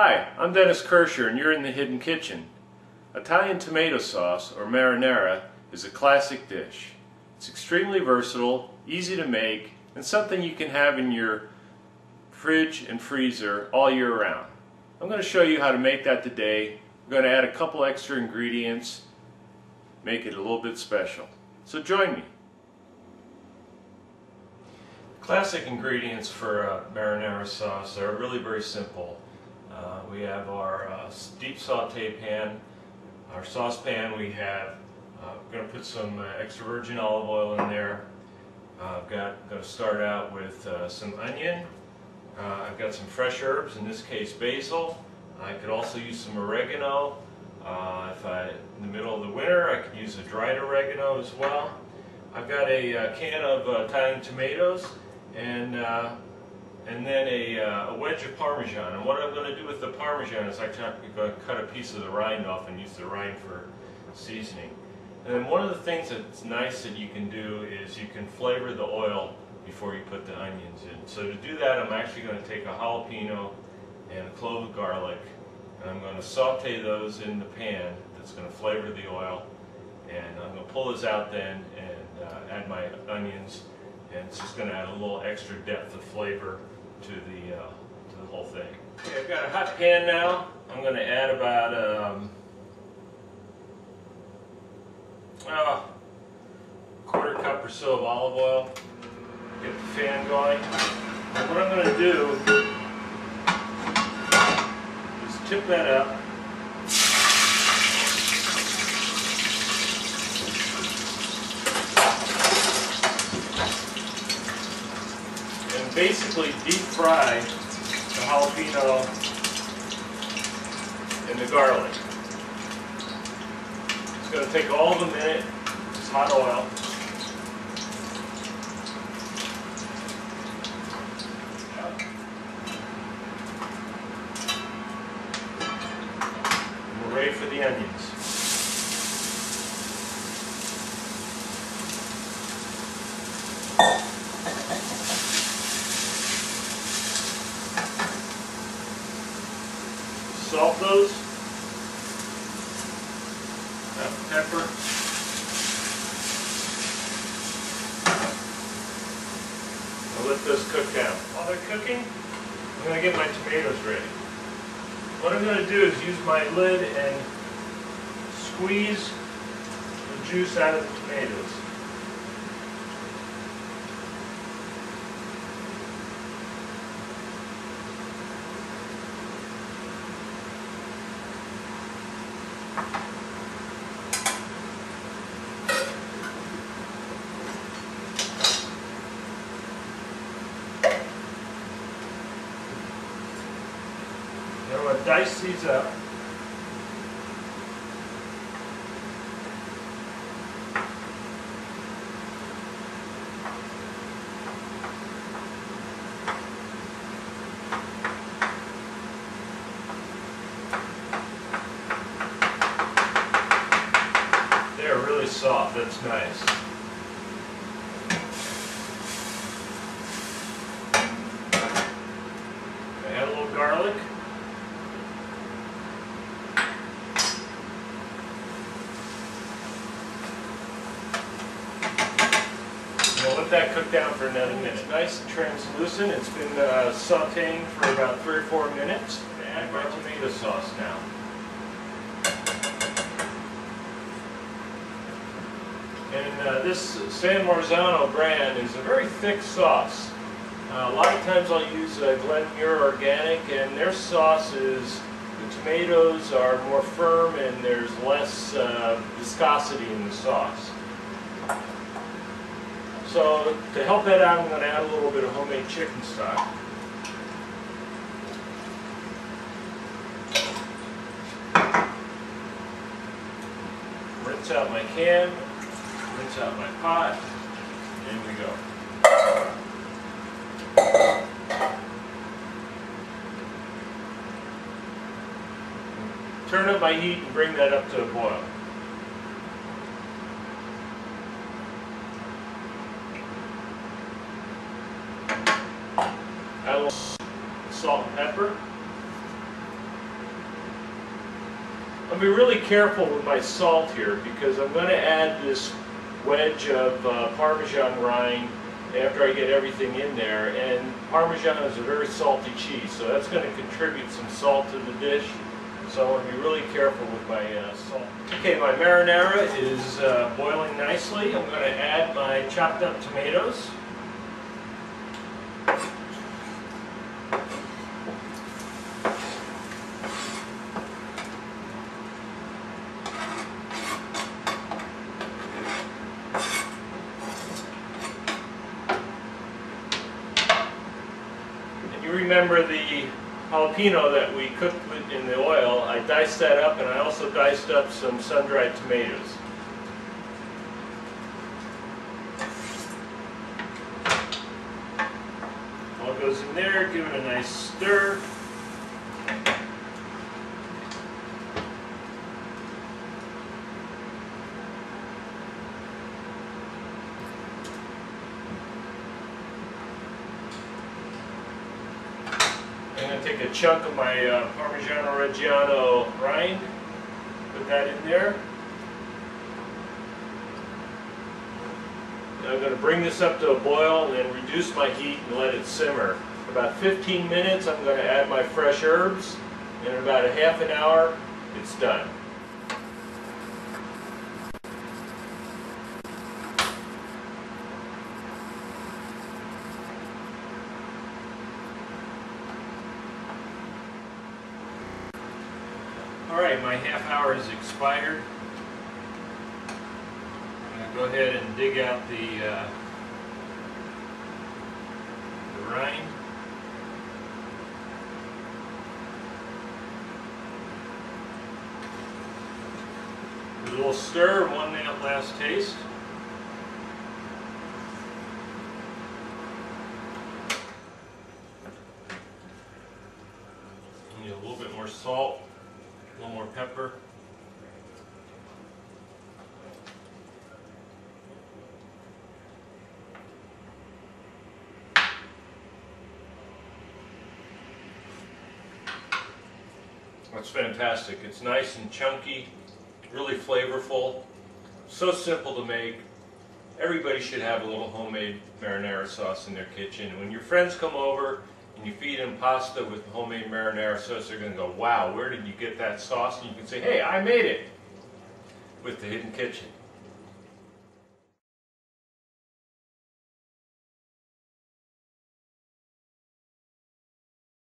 Hi, I'm Dennis Kirscher and you're in the Hidden Kitchen. Italian tomato sauce, or marinara, is a classic dish. It's extremely versatile, easy to make, and something you can have in your fridge and freezer all year round. I'm going to show you how to make that today. I'm going to add a couple extra ingredients, make it a little bit special. So join me. Classic ingredients for marinara sauce are really very simple. We have our deep saute pan, our saucepan. We have, I'm going to put some extra virgin olive oil in there. I'm going to start out with some onion. I've got some fresh herbs, in this case basil. I could also use some oregano. In the middle of the winter, I could use a dried oregano as well. I've got a can of Italian tomatoes and then a wedge of Parmesan. And what I'm going to do with the Parmesan is I'm going to cut a piece of the rind off and use the rind for seasoning. And then one of the things that's nice that you can do is you can flavor the oil before you put the onions in. So to do that, I'm actually going to take a jalapeno and a clove of garlic, and I'm going to saute those in the pan. That's going to flavor the oil, and I'm going to pull this out then and add my onions, and it's just going to add a little extra depth of flavor to the whole thing. Okay, I've got a hot pan now. I'm going to add about a quarter cup or so of olive oil. Get the fan going. And what I'm going to do is tip that up. And basically deep fry the jalapeno and the garlic. It's going to take all of a minute. It's hot oil. We're ready for the onions. Salt those. Pepper. I'll let those cook down. While they're cooking, I'm going to get my tomatoes ready. What I'm going to do is use my lid and squeeze the juice out of the tomatoes. Now I'm going to dice these up. They're really soft, that's nice. Add a little garlic. We'll let that cook down for another minute. It's nice and translucent. It's been sauteing for about 3 or 4 minutes. Add my tomato sauce now. And this San Marzano brand is a very thick sauce. A lot of times I'll use Glen Muir Organic, and their sauce is, the tomatoes are more firm and there's less viscosity in the sauce. So to help that out, I'm going to add a little bit of homemade chicken stock. Rinse out my can, rinse out my pot, and in we go. Turn up my heat and bring that up to a boil. Add a little salt and pepper. I'll be really careful with my salt here because I'm going to add this wedge of Parmesan rind after I get everything in there, and Parmesan is a very salty cheese, so that's going to contribute some salt to the dish, so I want to be really careful with my salt. Okay, my marinara is boiling nicely. I'm going to add my chopped up tomatoes. You remember the jalapeno that we cooked with in the oil. I diced that up, and I also diced up some sun-dried tomatoes. All goes in there, give it a nice stir. I'm going to take a chunk of my Parmigiano Reggiano rind, put that in there. Now I'm going to bring this up to a boil and then reduce my heat and let it simmer. For about 15 minutes I'm going to add my fresh herbs, and in about a half an hour it's done. Alright, my half hour is expired. I'm going to go ahead and dig out the rind. A little stir, one last taste. Need a little bit more salt. A little more pepper. That's fantastic. It's nice and chunky, really flavorful, so simple to make. Everybody should have a little homemade marinara sauce in their kitchen. When your friends come over and you feed them pasta with homemade marinara sauce, they're going to go, wow, where did you get that sauce? And you can say, hey, I made it with the Hidden Kitchen.